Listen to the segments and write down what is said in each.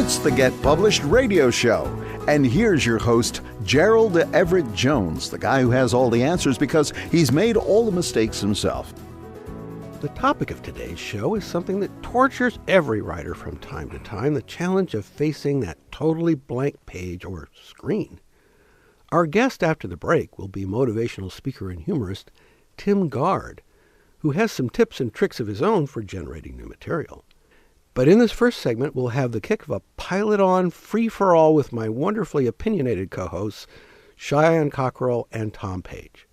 It's the Get Published radio show. And here's your host, Gerald Everett Jones, the guy who has all the answers because he's made all the mistakes himself. The topic of today's show is something that tortures every writer from time to time, the challenge of facing that totally blank page or screen. Our guest after the break will be motivational speaker and humorist Tim Gard, who has some tips and tricks of his own for generating new material. But in this first segment, we'll have the kick of a pilot-on free-for-all with my wonderfully opinionated co-hosts, Cheyenne, Cockrell, and Tom Page.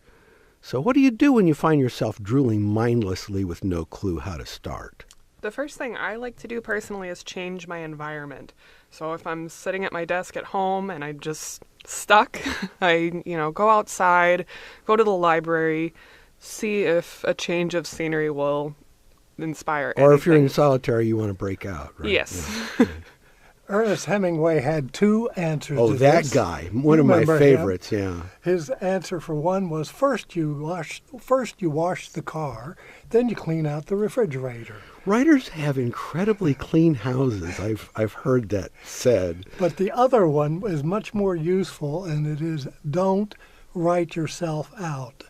So what do you do when you find yourself drooling mindlessly with no clue how to start? The first thing I like to do personally is change my environment. So if I'm sitting at my desk at home and I'm just stuck, I go outside, go to the library, see if a change of scenery will inspire anything. Or if you're in solitary, you want to break out, right? Yes. Yeah. Ernest Hemingway had two answers to that this. Guy, one of my favorites, yeah. His answer for one was first you wash the car, then you clean out the refrigerator. Writers have incredibly clean houses. I've heard that said. But the other one is much more useful, and it is don't write yourself out.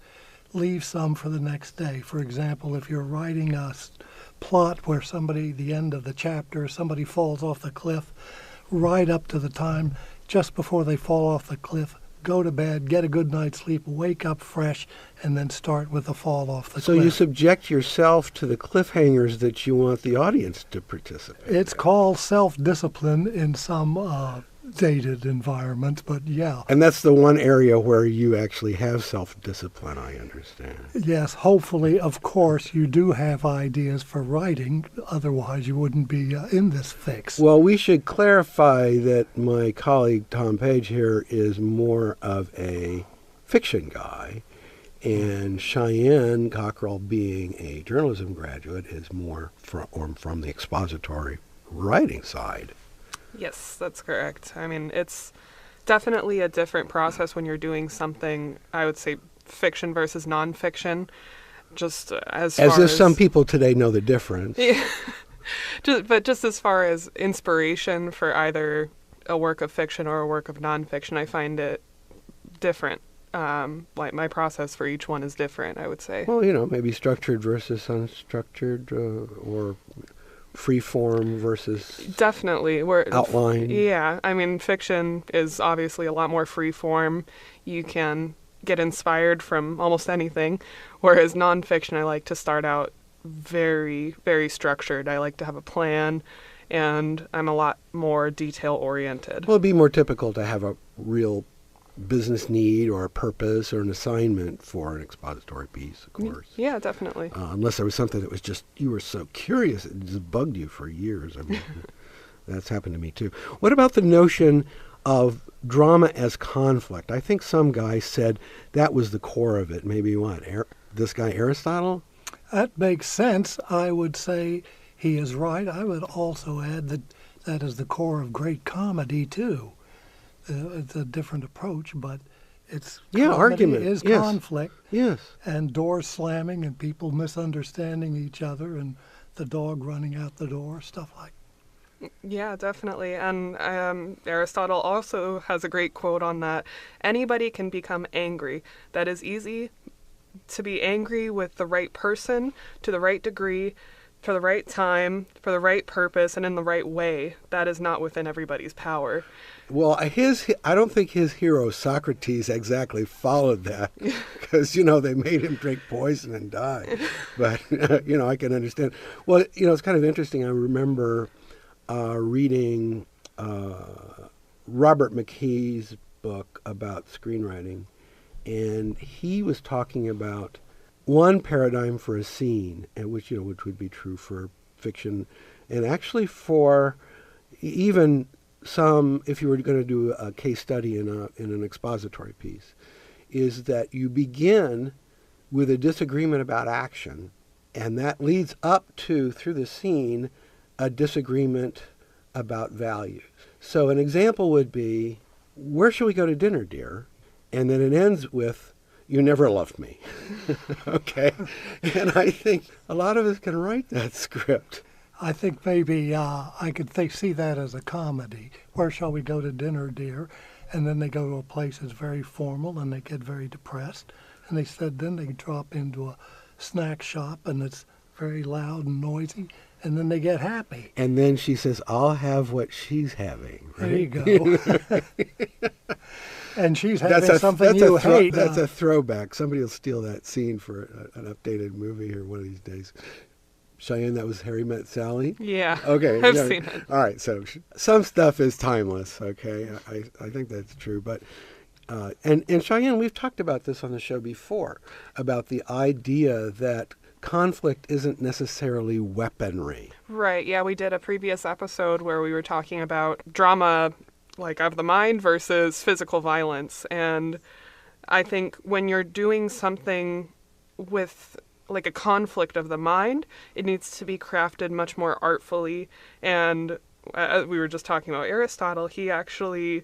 Leave some for the next day. For example, if you're writing a plot where the end of the chapter, somebody falls off the cliff, right up to the time just before they fall off the cliff, go to bed, get a good night's sleep, wake up fresh, and then start with the fall off the cliff. So you subject yourself to the cliffhangers that you want the audience to participate. It's called self-discipline in some dated environment, but yeah. And that's the one area where you actually have self-discipline, I understand. Yes, hopefully, of course, you do have ideas for writing. Otherwise, you wouldn't be in this fix. Well, we should clarify that my colleague Tom Page here is more of a fiction guy, and Cheyenne Cockrell, being a journalism graduate, is more from the expository writing side. Yes, that's correct. I mean, it's definitely a different process when you're doing something, I would say, fiction versus nonfiction. Just as if some people today know the difference. Yeah. Just as far as inspiration for either a work of fiction or a work of nonfiction, I find it different. Like my process for each one is different, I would say. Well, maybe structured versus unstructured, or free form versus definitely outline. Yeah, I mean, fiction is obviously a lot more free form. You can get inspired from almost anything, whereas nonfiction, I like to start out very, very structured. I like to have a plan, and I'm a lot more detail oriented. Well, it'd be more typical to have a real business need or a purpose or an assignment for an expository piece, of course. Yeah, definitely. Unless there was something that was just, you were so curious, it just bugged you for years. I mean, that's happened to me too. What about the notion of drama as conflict? I think some guy said that was the core of it. Maybe this guy Aristotle? That makes sense. I would say he is right. I would also add that is the core of great comedy too. It's a different approach, but argument is yes. conflict. Yes. And doors slamming and people misunderstanding each other and the dog running out the door, stuff like that. Yeah, definitely. And Aristotle also has a great quote on that. Anybody can become angry. That is easy to be angry with the right person, to the right degree, for the right time, for the right purpose, and in the right way. That is not within everybody's power. Well, I don't think his hero Socrates exactly followed that because, they made him drink poison and die. But, I can understand. Well, it's kind of interesting. I remember reading Robert McKee's book about screenwriting, and he was talking about one paradigm for a scene, which would be true for fiction, and actually for even some, if you were going to do a case study in an expository piece, is that you begin with a disagreement about action, and that leads up to, through the scene, a disagreement about values. So an example would be, where shall we go to dinner, dear? And then it ends with, you never loved me. Okay? And I think a lot of us can write that script. I think maybe I could see that as a comedy. Where shall we go to dinner, dear? And then they go to a place that's very formal and they get very depressed. And they said then they drop into a snack shop and it's very loud and noisy. And then they get happy. And then she says, I'll have what she's having. Right? There you go. And she's having something you hate. That's a throwback. Somebody will steal that scene for an updated movie here one of these days. Cheyenne, that was Harry Met Sally? Yeah. Okay. I've seen it. All right. So some stuff is timeless. Okay. I think that's true. But, and Cheyenne, we've talked about this on the show before, about the idea that conflict isn't necessarily weaponry. Right. Yeah. We did a previous episode where we were talking about drama, like of the mind versus physical violence. And I think when you're doing something with like a conflict of the mind, it needs to be crafted much more artfully. And we were just talking about Aristotle. He actually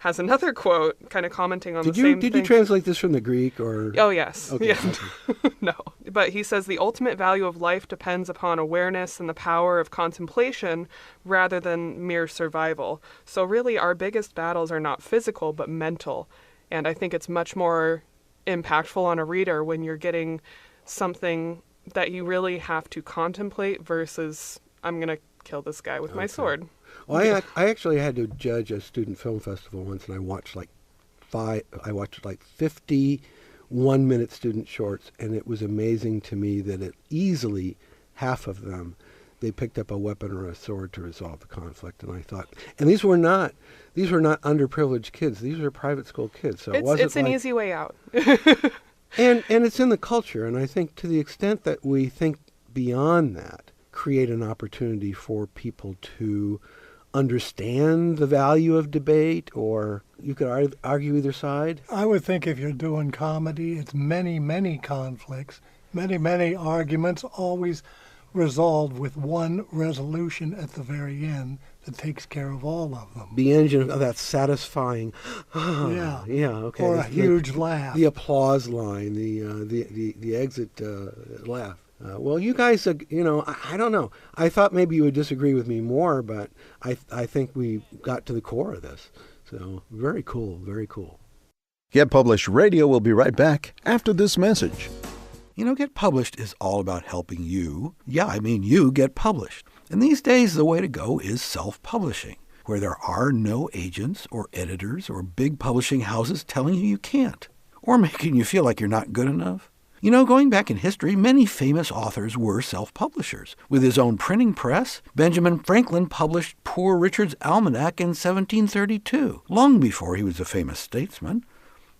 has another quote kind of commenting on the same thing. Did you translate this from the Greek or? Oh, yes. Okay. Yeah. No. But he says the ultimate value of life depends upon awareness and the power of contemplation rather than mere survival. So really our biggest battles are not physical, but mental. And I think it's much more impactful on a reader when you're getting something that you really have to contemplate versus I'm going to kill this guy with my sword. Well, I actually had to judge a student film festival once, and I watched like 50 one-minute student shorts, and it was amazing to me that easily half of them, they picked up a weapon or a sword to resolve the conflict. And I thought, and these were not underprivileged kids. These were private school kids. So it's an easy way out. And it's in the culture, and I think to the extent that we think beyond that, create an opportunity for people to understand the value of debate, or you could argue either side. I would think if you're doing comedy, it's many, many conflicts, many, many arguments, always resolved with one resolution at the very end that takes care of all of them. The engine of that satisfying, yeah, okay, or a huge laugh. The applause line, the exit laugh. Well, you guys, I don't know. I thought maybe you would disagree with me more, but I think we got to the core of this. So very cool, very cool. Get Published Radio will be right back after this message. Get Published is all about helping you, you get published. And these days, the way to go is self-publishing, where there are no agents or editors or big publishing houses telling you can't, or making you feel like you're not good enough. Going back in history, many famous authors were self-publishers. With his own printing press, Benjamin Franklin published Poor Richard's Almanac in 1732, long before he was a famous statesman.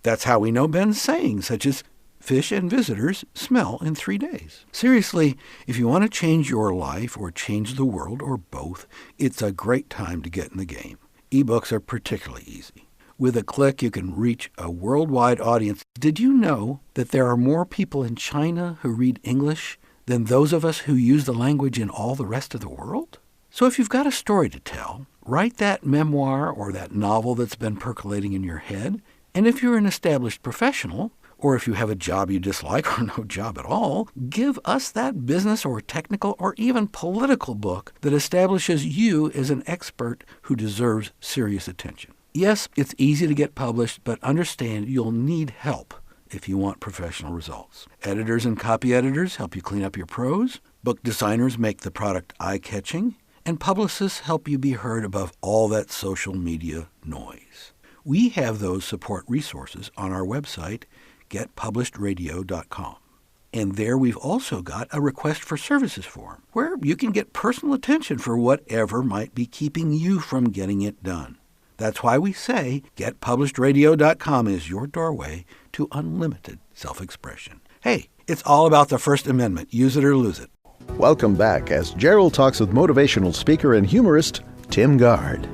That's how we know Ben's sayings, such as, "Fish and visitors smell in 3 days." Seriously, if you want to change your life or change the world or both, it's a great time to get in the game. Ebooks are particularly easy. With a click, you can reach a worldwide audience. Did you know that there are more people in China who read English than those of us who use the language in all the rest of the world? So if you've got a story to tell, write that memoir or that novel that's been percolating in your head. And if you're an established professional, or if you have a job you dislike or no job at all, give us that business or technical or even political book that establishes you as an expert who deserves serious attention. Yes, it's easy to get published, but understand you'll need help if you want professional results. Editors and copy editors help you clean up your prose. Book designers make the product eye-catching. And publicists help you be heard above all that social media noise. We have those support resources on our website, getpublishedradio.com. And there we've also got a request for services form, where you can get personal attention for whatever might be keeping you from getting it done. That's why we say getpublishedradio.com is your doorway to unlimited self-expression. Hey, it's all about the First Amendment. Use it or lose it. Welcome back as Gerald talks with motivational speaker and humorist Tim Gard.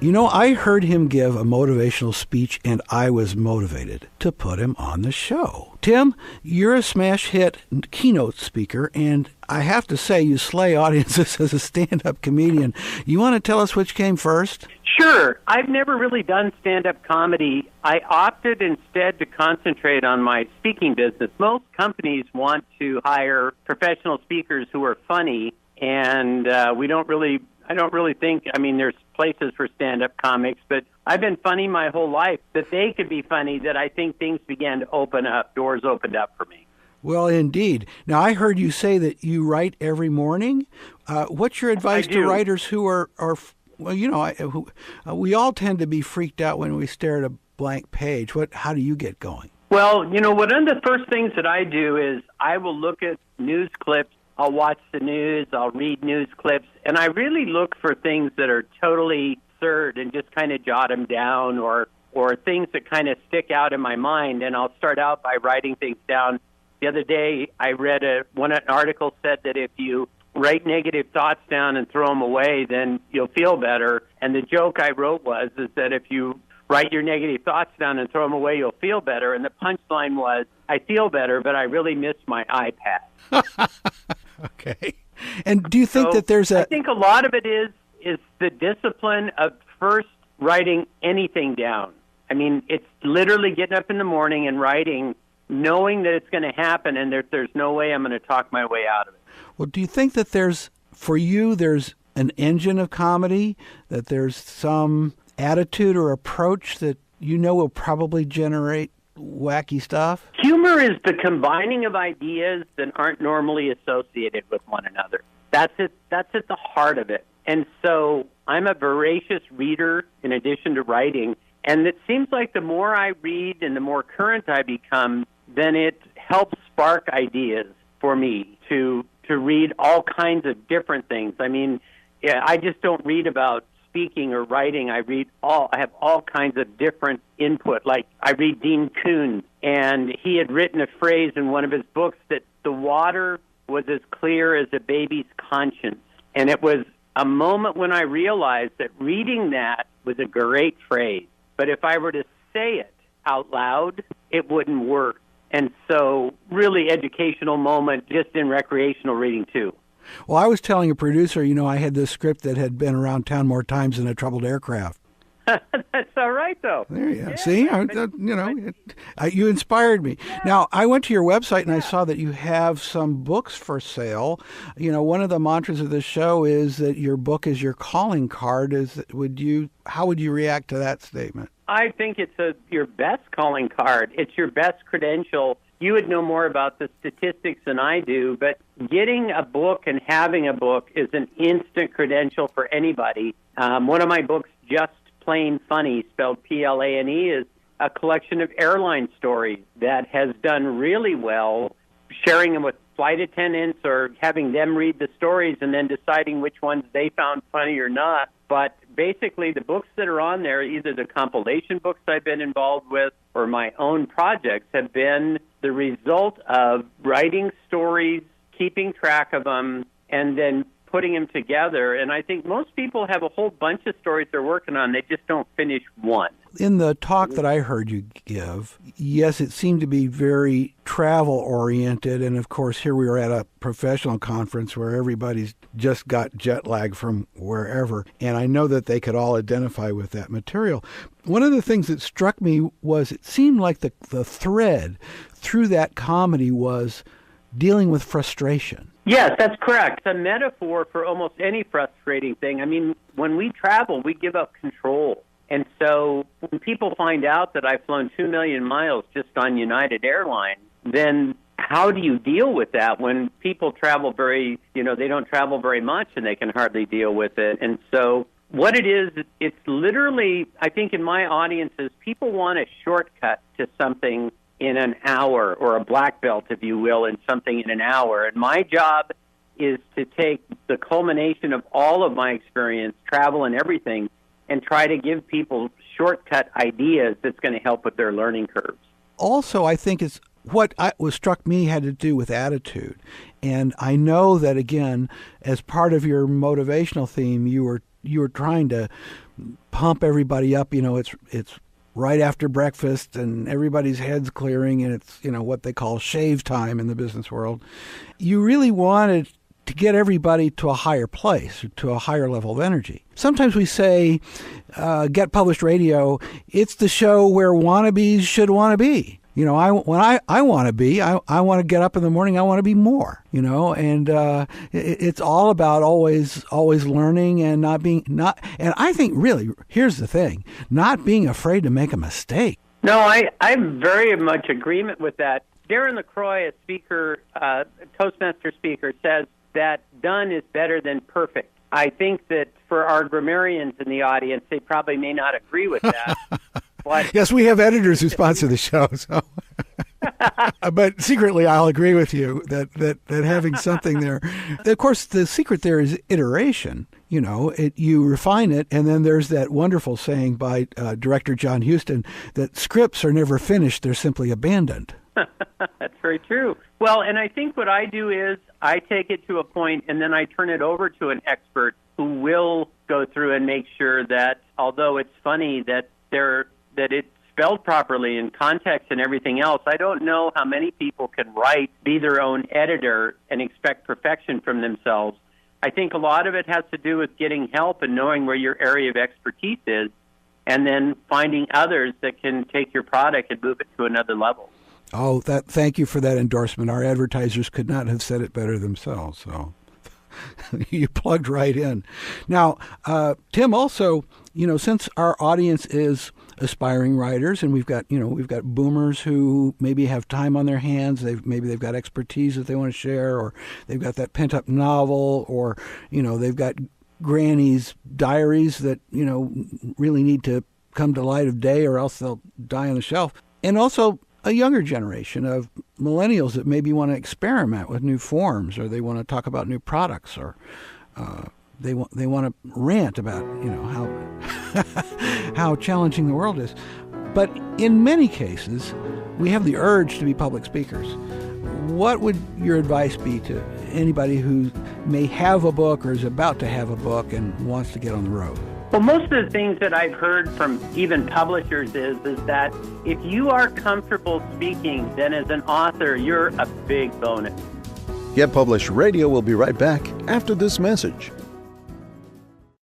I heard him give a motivational speech, and I was motivated to put him on the show. Tim, you're a smash hit keynote speaker, and I have to say you slay audiences as a stand-up comedian. You want to tell us which came first? Sure. I've never really done stand-up comedy. I opted instead to concentrate on my speaking business. Most companies want to hire professional speakers who are funny, and I don't really think, I mean, there's places for stand-up comics, but I've been funny my whole life. That they could be funny, that I think things began to open up, doors opened up for me. Well, indeed. Now, I heard you say that you write every morning. What's your advice to writers who are well, you know, we all tend to be freaked out when we stare at a blank page. How do you get going? Well, you know, one of the first things that I do is I will look at news clips. I'll watch the news. I'll read news clips. And I really look for things that are totally absurd and just kind of jot them down, or things that kind of stick out in my mind. And I'll start out by writing things down. The other day, I read an article said that if you write negative thoughts down and throw them away, then you'll feel better. And the joke I wrote is that if you write your negative thoughts down and throw them away, you'll feel better. And the punchline was, I feel better, but I really miss my iPad. Okay. And do you think that there's I think a lot of it is the discipline of first writing anything down. I mean, it's literally getting up in the morning and writing, knowing that it's going to happen and there's no way I'm going to talk my way out of it. Well, do you think that there's an engine of comedy, that there's some attitude or approach that you know will probably generate wacky stuff? Humor is the combining of ideas that aren't normally associated with one another. That's at the heart of it. And so I'm a voracious reader in addition to writing, and it seems like the more I read and the more current I become, then it helps spark ideas for me to read all kinds of different things. I mean, I just don't read about speaking or writing. I have all kinds of different input. Like I read Dean Koontz, and he had written a phrase in one of his books that the water was as clear as a baby's conscience. And it was a moment when I realized that reading that was a great phrase. But if I were to say it out loud, it wouldn't work. And so really educational moment just in recreational reading too. Well, I was telling a producer, you know, I had this script that had been around town more times than a troubled aircraft. That's all right, though. There you go. Yeah, see, you inspired me. Yeah. Now, I went to your website and I saw that you have some books for sale. You know, one of the mantras of this show is that your book is your calling card. How would you react to that statement? I think it's your best calling card. It's your best credential. You would know more about the statistics than I do, but getting a book and having a book is an instant credential for anybody. One of my books, Just Plain Funny, spelled Plane, is a collection of airline stories that has done really well, sharing them with flight attendants or having them read the stories and then deciding which ones they found funny or not. But basically, the books that are on there, either the compilation books I've been involved with or my own projects, have been the result of writing stories, keeping track of them, and then putting them together. And I think most people have a whole bunch of stories they're working on. They just don't finish one. In the talk that I heard you give, yes, it seemed to be very travel-oriented. And, of course, here we were at a professional conference where everybody's just got jet lag from wherever. And I know that they could all identify with that material. One of the things that struck me was it seemed like the thread through that comedy was dealing with frustration. Yes, that's correct. It's a metaphor for almost any frustrating thing. I mean, when we travel, we give up control. And so when people find out that I've flown 2 million miles just on United Airlines, then how do you deal with that when people travel they don't travel very much and they can hardly deal with it? And so what it is, it's literally, I think in my audiences, people want a shortcut to something in an hour, or a black belt, if you will, in something in an hour. And my job is to take the culmination of all of my experience, travel and everything, and try to give people shortcut ideas that's going to help with their learning curves. Also, I think it's what struck me had to do with attitude. And I know that, again, as part of your motivational theme, you were trying to pump everybody up. You know, it's right after breakfast and everybody's head's clearing and it's, what they call shave time in the business world. You really wanted to get everybody to a higher place, to a higher level of energy. Sometimes we say, Get Published Radio, it's the show where wannabes should want to be. You know, I want to be, I want to get up in the morning, I want to be more, you know, and it's all about always learning and and I think really, here's the thing, not being afraid to make a mistake. No, I'm very much agreement with that. Darren LaCroix, a speaker, Toastmaster speaker, says that done is better than perfect. I think that for our grammarians in the audience, they probably may not agree with that. But yes, we have editors who sponsor the show, so. But secretly, I'll agree with you that having something there. Of course, the secret there is iteration. You know, you refine it, and then there's that wonderful saying by director John Huston that scripts are never finished; they're simply abandoned. That's very true. Well, and I think what I do is I take it to a point, and then I turn it over to an expert who will go through and make sure that, although it's funny that it's spelled properly in context and everything else, I don't know how many people can write, be their own editor, and expect perfection from themselves. I think a lot of it has to do with getting help and knowing where your area of expertise is, and then finding others that can take your product and move it to another level. Oh, thank you for that endorsement. Our advertisers could not have said it better themselves, so you plugged right in. Now, Tim, also, you know, since our audience is aspiring writers, and we've got boomers who maybe have time on their hands, maybe they've got expertise that they want to share, or they've got that pent-up novel, or, you know, they've got granny's diaries that, you know, really need to come to light of day or else they'll die on the shelf. And also a younger generation of millennials that maybe want to experiment with new forms, or they want to talk about new products, or they want to rant about, you know, how challenging the world is. But in many cases, we have the urge to be public speakers. What would your advice be to anybody who may have a book or is about to have a book and wants to get on the road? Well, most of the things that I've heard from even publishers is that if you are comfortable speaking, then as an author, you're a big bonus. Get Published Radio will be right back after this message.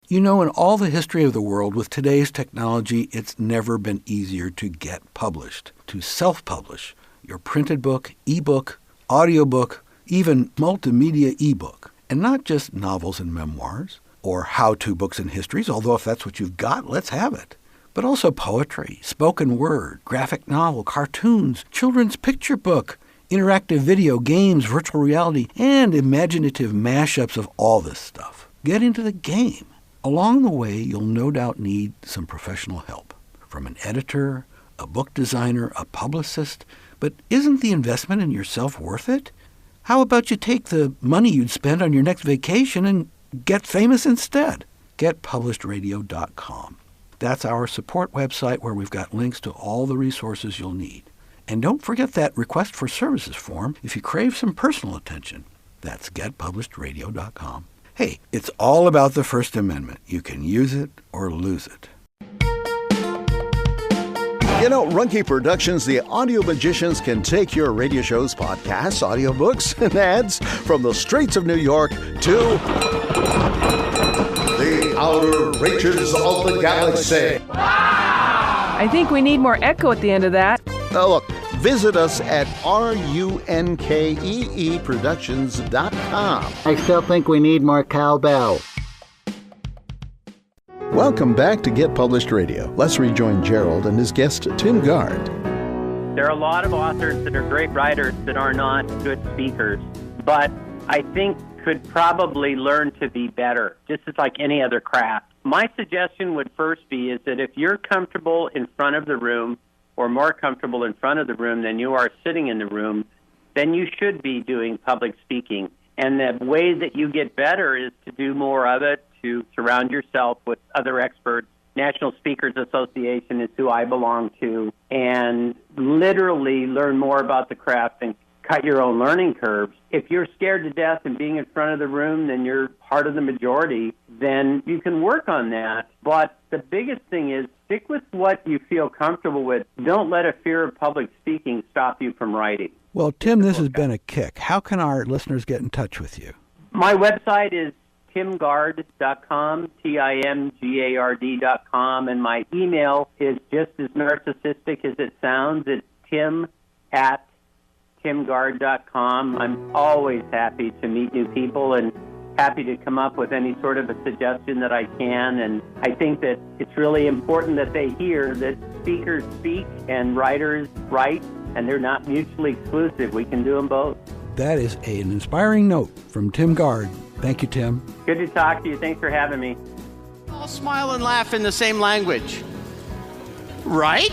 You know, in all the history of the world, with today's technology, it's never been easier to get published, to self-publish your printed book, ebook, audiobook, even multimedia ebook. And not just novels and memoirs, or how-to books and histories, although if that's what you've got, let's have it. But also poetry, spoken word, graphic novel, cartoons, children's picture book, interactive video, games, virtual reality, and imaginative mashups of all this stuff. Get into the game. Along the way, you'll no doubt need some professional help from an editor, a book designer, a publicist. But isn't the investment in yourself worth it? How about you take the money you'd spend on your next vacation and get famous instead? GetPublishedRadio.com. That's our support website where we've got links to all the resources you'll need. And don't forget that request for services form if you crave some personal attention. That's GetPublishedRadio.com. Hey, it's all about the First Amendment. You can use it or lose it. You know, Runke Productions, the audio magicians, can take your radio shows, podcasts, audiobooks, and ads from the streets of New York to the outer reaches of the galaxy. I think we need more echo at the end of that. Now look, visit us at runkeeproductions.com. I still think we need more cowbell. Welcome back to Get Published Radio. Let's rejoin Gerald and his guest, Tim Gard. There are a lot of authors that are great writers that are not good speakers, but I think could probably learn to be better, just as like any other craft. My suggestion would first be is that if you're comfortable in front of the room, or more comfortable in front of the room than you are sitting in the room, then you should be doing public speaking. And the way that you get better is to do more of it, to surround yourself with other experts. National Speakers Association is who I belong to, and literally learn more about the craft and cut your own learning curves. If you're scared to death and being in front of the room, then you're part of the majority, then you can work on that. But the biggest thing is stick with what you feel comfortable with. Don't let a fear of public speaking stop you from writing. Well, Tim, this has been a kick. How can our listeners get in touch with you? My website is timgard.com, TIMGARD.com, and my email is just as narcissistic as it sounds. It's Tim at timgard.com. I'm always happy to meet new people and happy to come up with any sort of a suggestion that I can. And I think that it's really important that they hear that speakers speak and writers write, and they're not mutually exclusive. We can do them both. That is an inspiring note from Tim Gard. Thank you, Tim. Good to talk to you. Thanks for having me. All smile and laugh in the same language, right?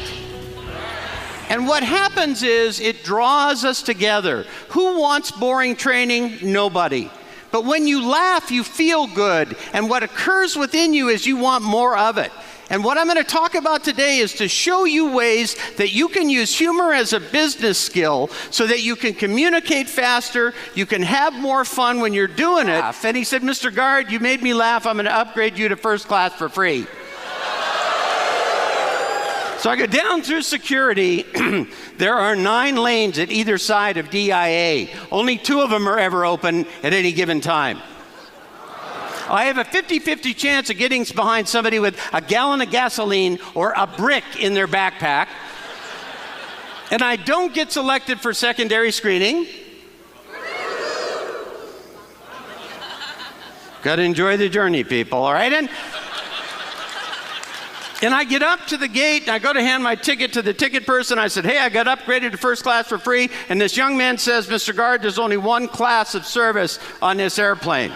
And what happens is it draws us together. Who wants boring training? Nobody. But when you laugh, you feel good. And what occurs within you is you want more of it. And what I'm going to talk about today is to show you ways that you can use humor as a business skill so that you can communicate faster, you can have more fun when you're doing it. And he said, Mr. Gard, you made me laugh. I'm going to upgrade you to first class for free. So I go down through security. There are 9 lanes at either side of DIA. Only 2 of them are ever open at any given time. I have a 50-50 chance of getting behind somebody with a gallon of gasoline or a brick in their backpack. And I don't get selected for secondary screening. Gotta enjoy the journey, people, all right? And I get up to the gate, and I go to hand my ticket to the ticket person. I said, hey, I got upgraded to first class for free. And this young man says, Mr. Gard, there's only 1 class of service on this airplane.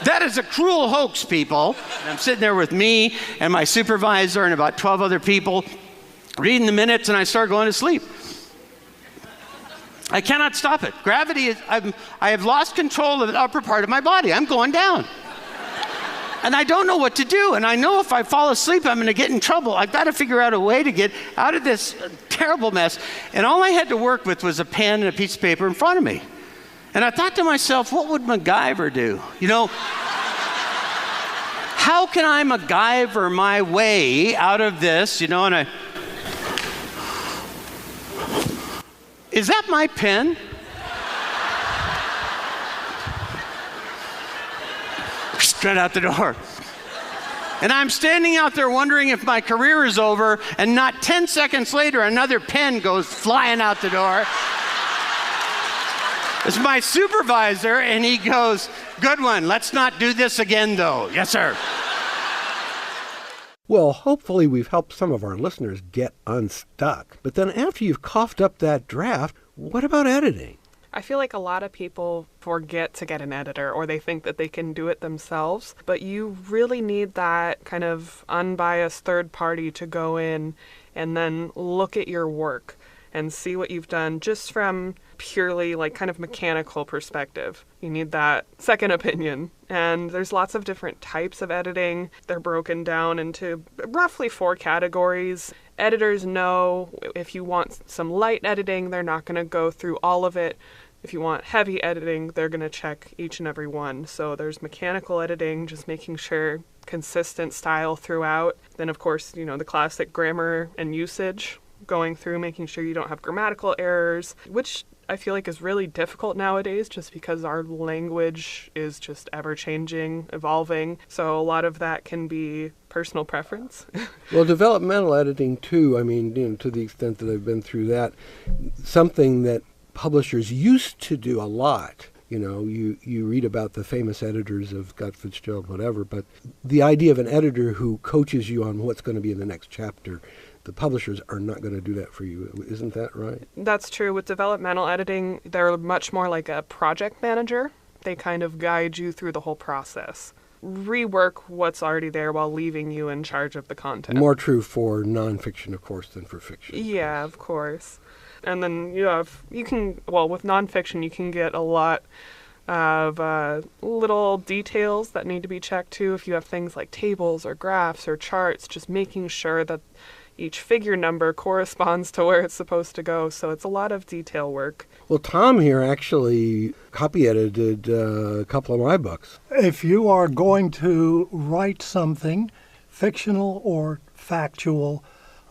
That is a cruel hoax, people. And I'm sitting there with me and my supervisor and about 12 other people reading the minutes, and I start going to sleep. I cannot stop it. Gravity is, I have lost control of the upper part of my body. I'm going down. And I don't know what to do. And I know if I fall asleep, I'm going to get in trouble. I've got to figure out a way to get out of this terrible mess. And all I had to work with was a pen and a piece of paper in front of me. And I thought to myself, what would MacGyver do? You know, how can I MacGyver my way out of this? You know, and is that my pen? Straight out the door. And I'm standing out there wondering if my career is over, and not 10 seconds later, another pen goes flying out the door. It's my supervisor, and he goes, good one, let's not do this again, though. Yes, sir. Well, hopefully we've helped some of our listeners get unstuck. But then after you've coughed up that draft, what about editing? I feel like a lot of people forget to get an editor, or they think that they can do it themselves, but you really need that kind of unbiased third party to go in and then look at your work and see what you've done just from purely like kind of mechanical perspective. You need that second opinion. And there's lots of different types of editing. They're broken down into roughly 4 categories. Editors know if you want some light editing, they're not going to go through all of it. If you want heavy editing, they're going to check each and every one. So there's mechanical editing, just making sure consistent style throughout. Then, of course, you know, the classic grammar and usage, going through making sure you don't have grammatical errors, which I feel like is really difficult nowadays just because our language is just ever-changing, evolving. So a lot of that can be personal preference. Well, developmental editing, too, I mean, you know, to the extent that I've been through that, something that publishers used to do a lot. You know, you read about the famous editors of Scott Fitzgerald, whatever, but the idea of an editor who coaches you on what's going to be in the next chapter, the publishers are not going to do that for you. Isn't that right? That's true. With developmental editing, they're much more like a project manager. They kind of guide you through the whole process. Rework what's already there while leaving you in charge of the content. More true for nonfiction, of course, than for fiction. Yeah, of course. And then with nonfiction, you can get a lot of little details that need to be checked too. If you have things like tables or graphs or charts, just making sure that each figure number corresponds to where it's supposed to go. So it's a lot of detail work. Well, Tom here actually copy edited a couple of my books. If you are going to write something, fictional or factual,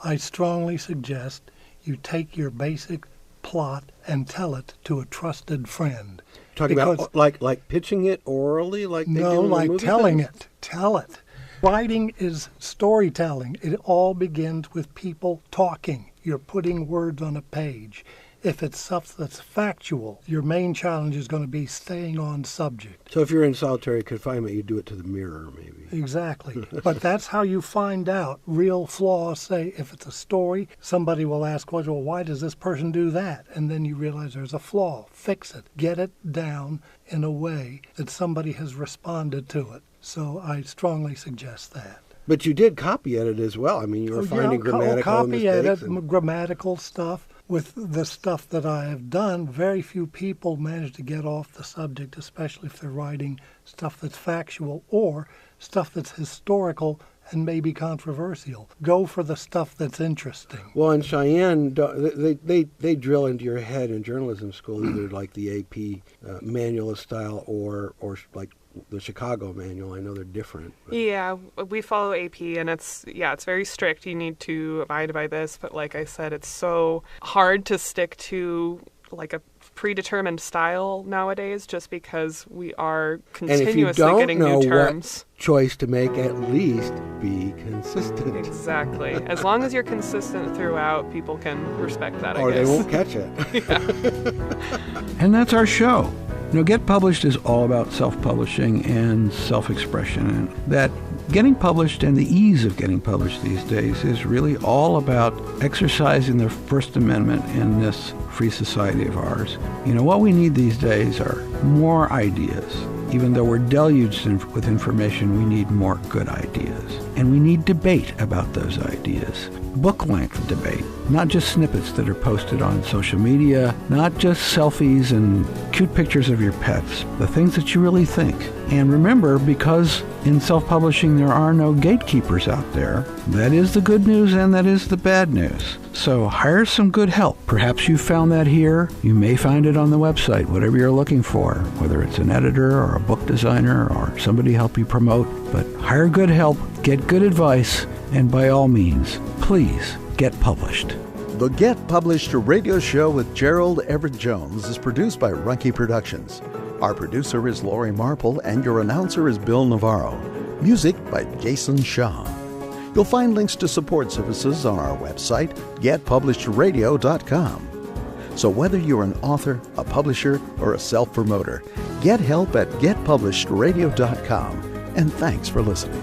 I strongly suggest you take your basic plot and tell it to a trusted friend. Talking about like pitching it orally, like they do in like movie telling things? it. Tell it. Writing is storytelling. It all begins with people talking. You're putting words on a page. If it's stuff that's factual, your main challenge is going to be staying on subject. So if you're in solitary confinement, you do it to the mirror, maybe. Exactly. But that's how you find out real flaws. Say, if it's a story, somebody will ask, well, why does this person do that? And then you realize there's a flaw. Fix it. Get it down in a way that somebody has responded to it. So I strongly suggest that. But you did copy edit as well. I mean, you were finding grammatical copy mistakes. Edit, grammatical stuff. With the stuff that I have done, very few people manage to get off the subject, especially if they're writing stuff that's factual or stuff that's historical and maybe controversial. Go for the stuff that's interesting. Well, in Cheyenne, they drill into your head in journalism school, either like the AP manual style or like the Chicago manual. I know they're different. But. Yeah, we follow AP, and it's very strict. You need to abide by this, but like I said, it's so hard to stick to like a predetermined style nowadays, just because we are continuously getting new terms. And if you don't know what choice to make, at least be consistent. Exactly. As long as you're consistent throughout, people can respect that, or I guess. they won't catch it. Yeah. And that's our show. Get Published is all about self-publishing and self-expression, and that getting published and the ease of getting published these days is really all about exercising the First Amendment in this free society of ours. What we need these days are more ideas. Even though we're deluged with information, we need more good ideas. And we need debate about those ideas. Book-length debate, not just snippets that are posted on social media, not just selfies and cute pictures of your pets, the things that you really think. And remember, because in self-publishing there are no gatekeepers out there, that is the good news and that is the bad news. So hire some good help. Perhaps you found that here. You may find it on the website, whatever you're looking for, whether it's an editor or a book designer or somebody to help you promote. But hire good help, get good advice, and by all means, please get published. The Get Published radio show with Gerald Everett Jones is produced by Runkey Productions. Our producer is Lori Marple, and your announcer is Bill Navarro. Music by Jason Shaw. You'll find links to support services on our website, getpublishеdradio.com. So whether you're an author, a publisher, or a self-promoter, get help at getpublishedradio.com. And thanks for listening.